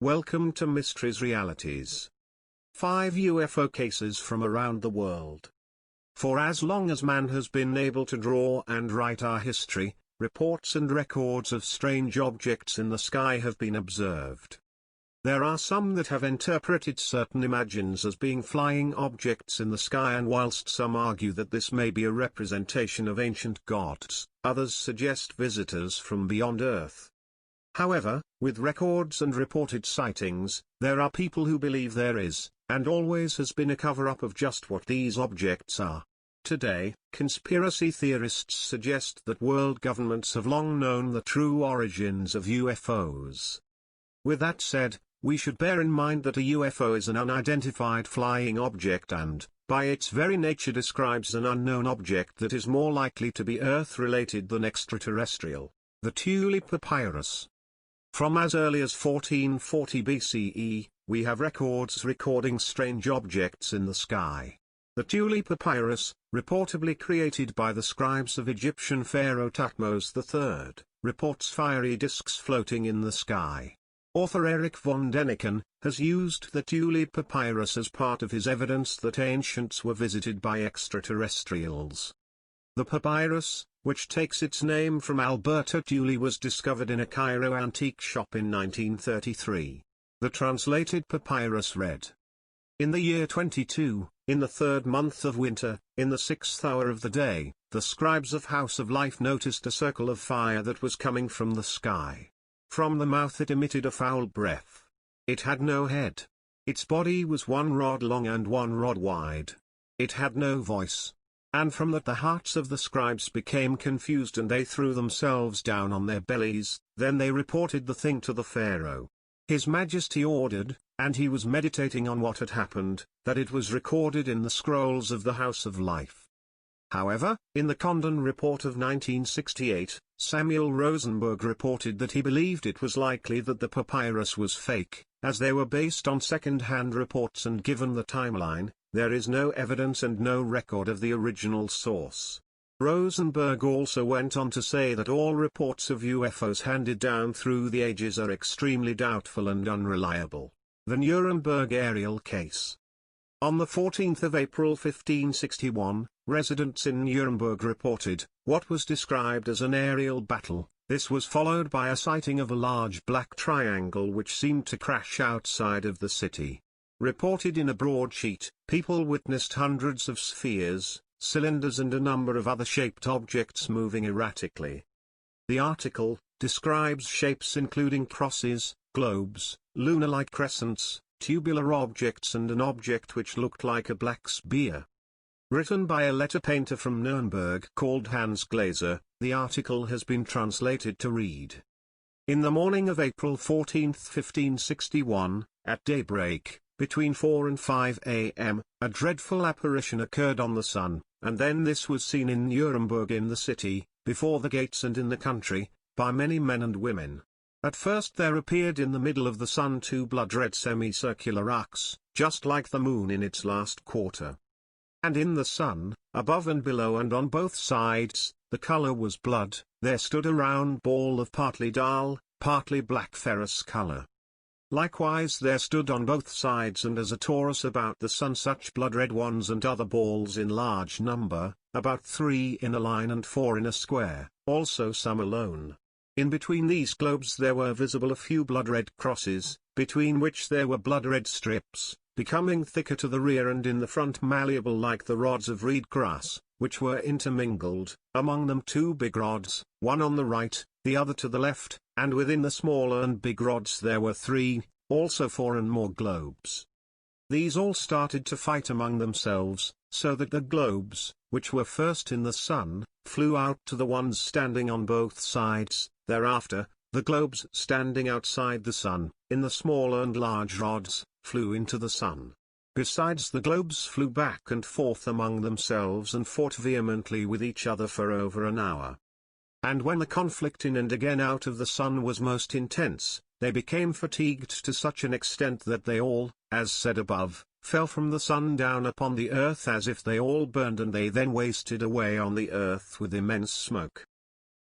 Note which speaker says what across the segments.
Speaker 1: Welcome to Mysteries Realities. 5 UFO cases from around the world. For as long as man has been able to draw and write our history, reports and records of strange objects in the sky have been observed. There are some that have interpreted certain images as being flying objects in the sky, and whilst some argue that this may be a representation of ancient gods, others suggest visitors from beyond Earth. However, with records and reported sightings, there are people who believe there is, and always has been, a cover-up of just what these objects are. Today, conspiracy theorists suggest that world governments have long known the true origins of UFOs. With that said, we should bear in mind that a UFO is an unidentified flying object and, by its very nature, describes an unknown object that is more likely to be Earth-related than extraterrestrial. The Thule Papyrus. From as early as 1440 BCE, we have records recording strange objects in the sky. The Thule Papyrus, reportedly created by the scribes of Egyptian pharaoh Thutmose III, reports fiery discs floating in the sky. Author Erich von Däniken has used the Thule Papyrus as part of his evidence that ancients were visited by extraterrestrials. The papyrus, which takes its name from Alberto Thule, was discovered in a Cairo antique shop in 1933. The translated papyrus read: "In the year 22, in the 3rd month of winter, in the 6th hour of the day, the scribes of House of Life noticed a circle of fire that was coming from the sky. From the mouth it emitted a foul breath. It had no head. Its body was 1 rod long and 1 rod wide. It had no voice. And from that the hearts of the scribes became confused and they threw themselves down on their bellies. Then they reported the thing to the Pharaoh. His Majesty ordered, and he was meditating on what had happened, that it was recorded in the scrolls of the House of Life." However, in the Condon Report of 1968, Samuel Rosenberg reported that he believed it was likely that the papyrus was fake, as they were based on second-hand reports, and given the timeline, there is no evidence and no record of the original source. Rosenberg also went on to say that all reports of UFOs handed down through the ages are extremely doubtful and unreliable. The Nuremberg aerial case. On the 14th of April 1561, residents in Nuremberg reported what was described as an aerial battle. This was followed by a sighting of a large black triangle which seemed to crash outside of the city. Reported in a broadsheet, people witnessed hundreds of spheres, cylinders and a number of other shaped objects moving erratically. The article describes shapes including crosses, globes, lunar-like crescents, tubular objects and an object which looked like a black spear. Written by a letter painter from Nuremberg called Hans Glaser, the article has been translated to read: "In the morning of April 14, 1561, at daybreak, between 4 and 5 a.m., a dreadful apparition occurred on the sun, and then this was seen in Nuremberg, in the city, before the gates and in the country, by many men and women. At first there appeared in the middle of the sun 2 blood-red semicircular arcs, just like the moon in its last quarter. And in the sun, above and below and on both sides, the color was blood. There stood a round ball of partly dull, partly black ferrous color. Likewise there stood on both sides and as a torus about the sun such blood-red ones and other balls in large number, about 3 in a line and 4 in a square, also some alone. In between these globes there were visible a few blood-red crosses, between which there were blood-red strips, becoming thicker to the rear and in the front malleable like the rods of reed grass, which were intermingled, among them 2 big rods, one on the right, the other to the left, and within the smaller and big rods there were 3, also 4 and more globes. These all started to fight among themselves, so that the globes, which were first in the sun, flew out to the ones standing on both sides. Thereafter, the globes standing outside the sun, in the small and large rods, flew into the sun. Besides, the globes flew back and forth among themselves and fought vehemently with each other for over an hour. And when the conflict in and again out of the sun was most intense, they became fatigued to such an extent that they all, as said above, fell from the sun down upon the earth as if they all burned, and they then wasted away on the earth with immense smoke.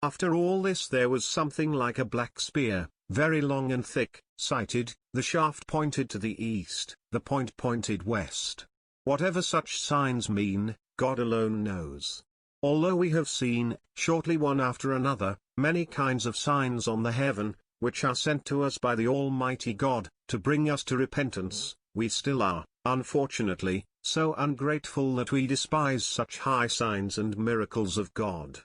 Speaker 1: After all this there was something like a black spear, very long and thick, sighted, the shaft pointed to the east, the point pointed west. Whatever such signs mean, God alone knows. Although we have seen, shortly one after another, many kinds of signs on the heaven, which are sent to us by the Almighty God, to bring us to repentance, we still are, unfortunately, so ungrateful that we despise such high signs and miracles of God.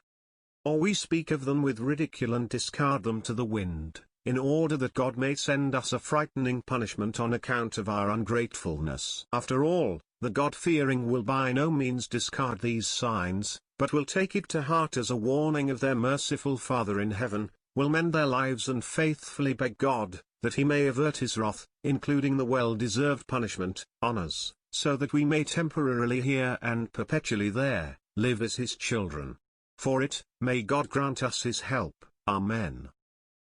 Speaker 1: Or we speak of them with ridicule and discard them to the wind, in order that God may send us a frightening punishment on account of our ungratefulness. After all, the God-fearing will by no means discard these signs, but will take it to heart as a warning of their merciful Father in heaven, will mend their lives and faithfully beg God, that he may avert his wrath, including the well-deserved punishment, on us, so that we may temporarily here and perpetually there, live as his children. For it, may God grant us his help, Amen.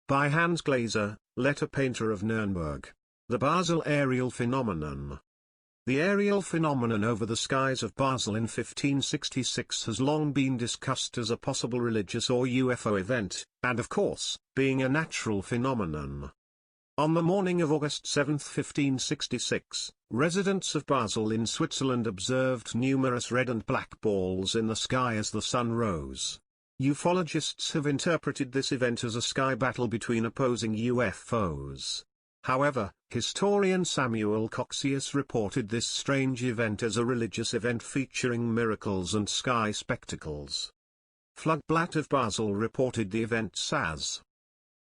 Speaker 1: By Hans Glaser, letter painter of Nuremberg. The Basel Aerial Phenomenon. The aerial phenomenon over the skies of Basel in 1566 has long been discussed as a possible religious or UFO event, and of course, being a natural phenomenon. On the morning of August 7, 1566, residents of Basel in Switzerland observed numerous red and black balls in the sky as the sun rose. Ufologists have interpreted this event as a sky battle between opposing UFOs. However, historian Samuel Coxius reported this strange event as a religious event featuring miracles and sky spectacles. Flugblatt of Basel reported the events as: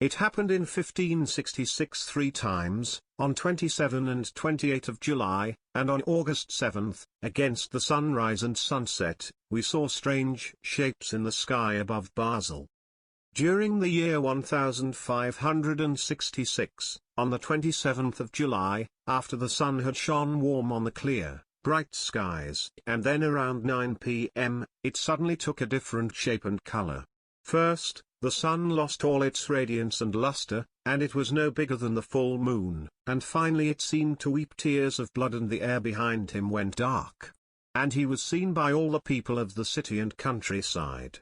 Speaker 1: it happened in 1566 three times, on 27 and 28 of July, and on August 7, against the sunrise and sunset, we saw strange shapes in the sky above Basel. During the year 1566, on the 27th of July, after the sun had shone warm on the clear, bright skies, and then around 9 p.m., it suddenly took a different shape and color. First, the sun lost all its radiance and luster, and it was no bigger than the full moon, and finally it seemed to weep tears of blood and the air behind him went dark. And he was seen by all the people of the city and countryside.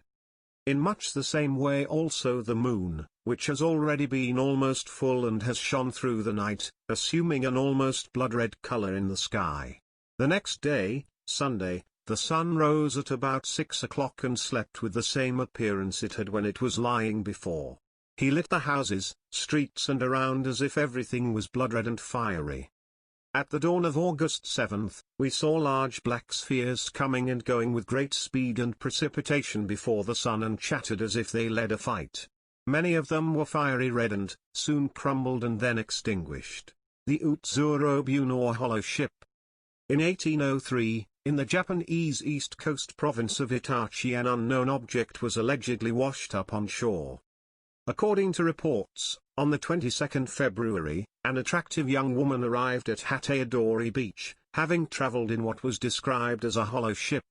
Speaker 1: In much the same way also the moon, which has already been almost full and has shone through the night, assuming an almost blood-red color in the sky. The next day, Sunday, the sun rose at about 6 o'clock and slept with the same appearance it had when it was lying before. He lit the houses, streets and around as if everything was blood-red and fiery. At the dawn of August 7, we saw large black spheres coming and going with great speed and precipitation before the sun and chattered as if they led a fight. Many of them were fiery red and soon crumbled and then extinguished. The Utsuro-bune or hollow ship. In 1803, in the Japanese East Coast province of Hitachi, an unknown object was allegedly washed up on shore. According to reports, on the 22nd February, an attractive young woman arrived at Hataeodori Beach, having traveled in what was described as a hollow ship.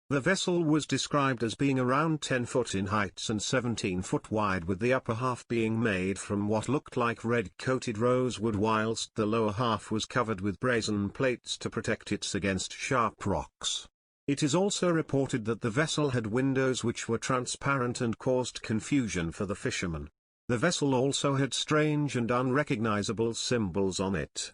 Speaker 1: The vessel was described as being around 10 foot in height and 17 foot wide, with the upper half being made from what looked like red-coated rosewood whilst the lower half was covered with brazen plates to protect it against sharp rocks. It is also reported that the vessel had windows which were transparent and caused confusion for the fishermen. The vessel also had strange and unrecognizable symbols on it.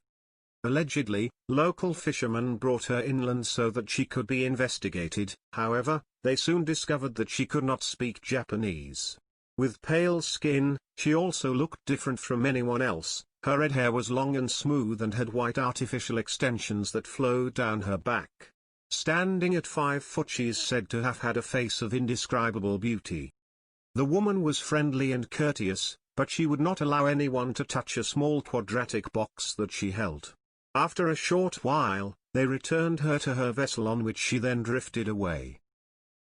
Speaker 1: Allegedly, local fishermen brought her inland so that she could be investigated. However, they soon discovered that she could not speak Japanese. With pale skin, she also looked different from anyone else. Her red hair was long and smooth and had white artificial extensions that flowed down her back. Standing at 5 foot, she is said to have had a face of indescribable beauty. The woman was friendly and courteous, but she would not allow anyone to touch a small quadratic box that she held. After a short while, they returned her to her vessel, on which she then drifted away.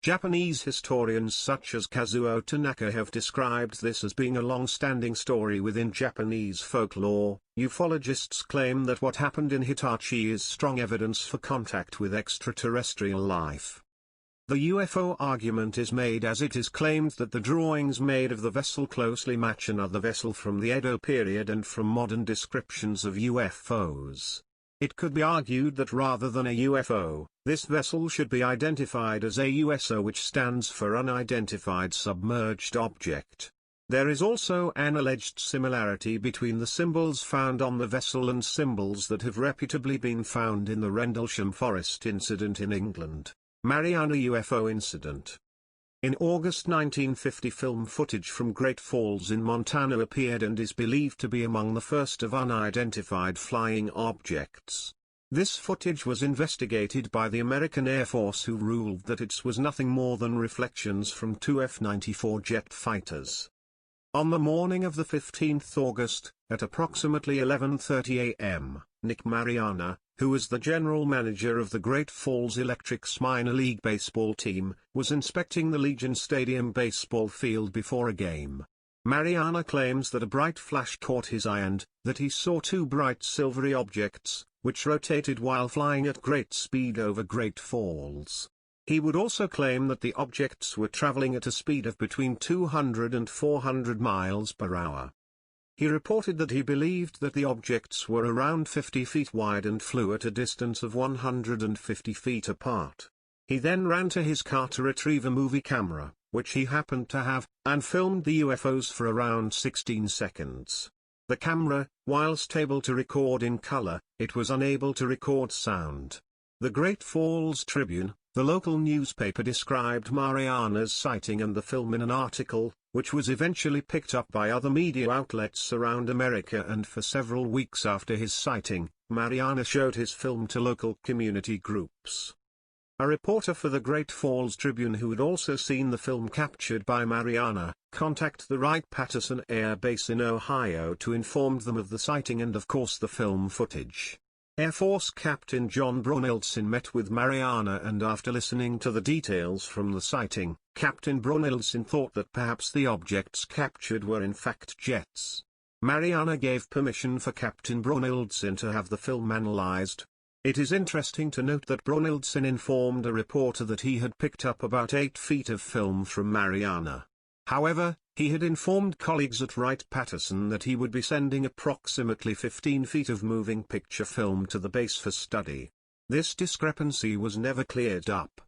Speaker 1: Japanese historians such as Kazuo Tanaka have described this as being a long-standing story within Japanese folklore. Ufologists claim that what happened in Hitachi is strong evidence for contact with extraterrestrial life. The UFO argument is made as it is claimed that the drawings made of the vessel closely match another vessel from the Edo period and from modern descriptions of UFOs. It could be argued that rather than a UFO, this vessel should be identified as a USO, which stands for Unidentified Submerged Object. There is also an alleged similarity between the symbols found on the vessel and symbols that have reputably been found in the Rendlesham Forest incident in England. Mariana UFO incident. In August 1950, film footage from Great Falls in Montana appeared and is believed to be among the first of unidentified flying objects. This footage was investigated by the American Air Force, who ruled that it was nothing more than reflections from two F-94 jet fighters. On the morning of the 15th August, at approximately 11:30 a.m., Nick Mariana, who was the general manager of the Great Falls Electrics minor league baseball team, was inspecting the Legion Stadium baseball field before a game. Mariana claims that a bright flash caught his eye and that he saw two bright silvery objects, which rotated while flying at great speed over Great Falls. He would also claim that the objects were traveling at a speed of between 200 and 400 miles per hour. He reported that he believed that the objects were around 50 feet wide and flew at a distance of 150 feet apart. He then ran to his car to retrieve a movie camera, which he happened to have, and filmed the UFOs for around 16 seconds. The camera, whilst able to record in color, it was unable to record sound. The Great Falls Tribune, the local newspaper, described Mariana's sighting and the film in an article, which was eventually picked up by other media outlets around America, and for several weeks after his sighting, Mariana showed his film to local community groups. A reporter for the Great Falls Tribune, who had also seen the film captured by Mariana, contacted the Wright-Patterson Air Base in Ohio to inform them of the sighting and of course the film footage. Air Force Captain John Brunildson met with Mariana, and after listening to the details from the sighting, Captain Brunildson thought that perhaps the objects captured were in fact jets. Mariana gave permission for Captain Brunildson to have the film analyzed. It is interesting to note that Brunildson informed a reporter that he had picked up about 8 feet of film from Mariana. However, he had informed colleagues at Wright-Patterson that he would be sending approximately 15 feet of moving picture film to the base for study. This discrepancy was never cleared up.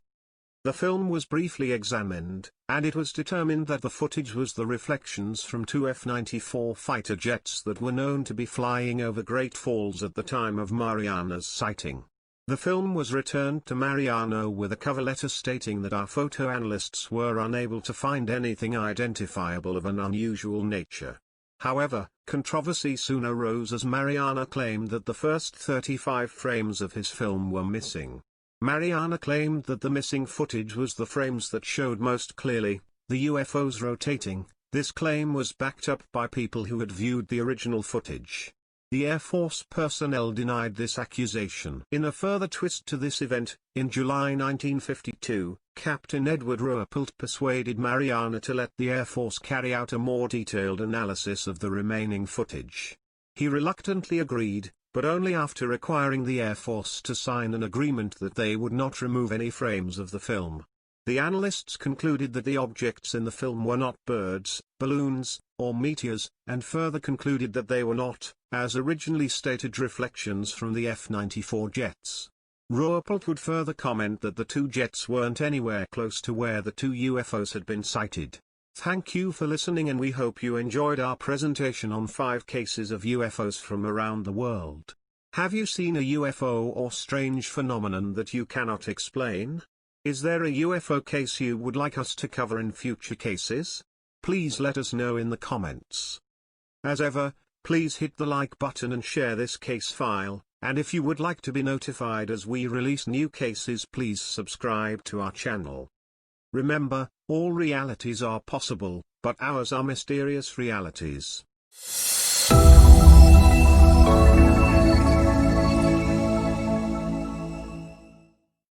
Speaker 1: The film was briefly examined, and it was determined that the footage was the reflections from two F-94 fighter jets that were known to be flying over Great Falls at the time of Mariana's sighting. The film was returned to Mariana with a cover letter stating that our photo analysts were unable to find anything identifiable of an unusual nature. However, controversy soon arose as Mariana claimed that the first 35 frames of his film were missing. Mariana claimed that the missing footage was the frames that showed most clearly the UFOs rotating. This claim was backed up by people who had viewed the original footage. The Air Force personnel denied this accusation. In a further twist to this event, in July 1952, Captain Edward Ruppelt persuaded Mariana to let the Air Force carry out a more detailed analysis of the remaining footage. He reluctantly agreed, but only after requiring the Air Force to sign an agreement that they would not remove any frames of the film. The analysts concluded that the objects in the film were not birds, balloons, or meteors, and further concluded that they were not, as originally stated, reflections from the F-94 jets. Ruppelt would further comment that the two jets weren't anywhere close to where the two UFOs had been sighted. Thank you for listening, and we hope you enjoyed our presentation on 5 cases of UFOs from around the world. Have you seen a UFO or strange phenomenon that you cannot explain? Is there a UFO case you would like us to cover in future cases? Please let us know in the comments. As ever, please hit the like button and share this case file, and if you would like to be notified as we release new cases, please subscribe to our channel. Remember, all realities are possible, but ours are mysterious realities.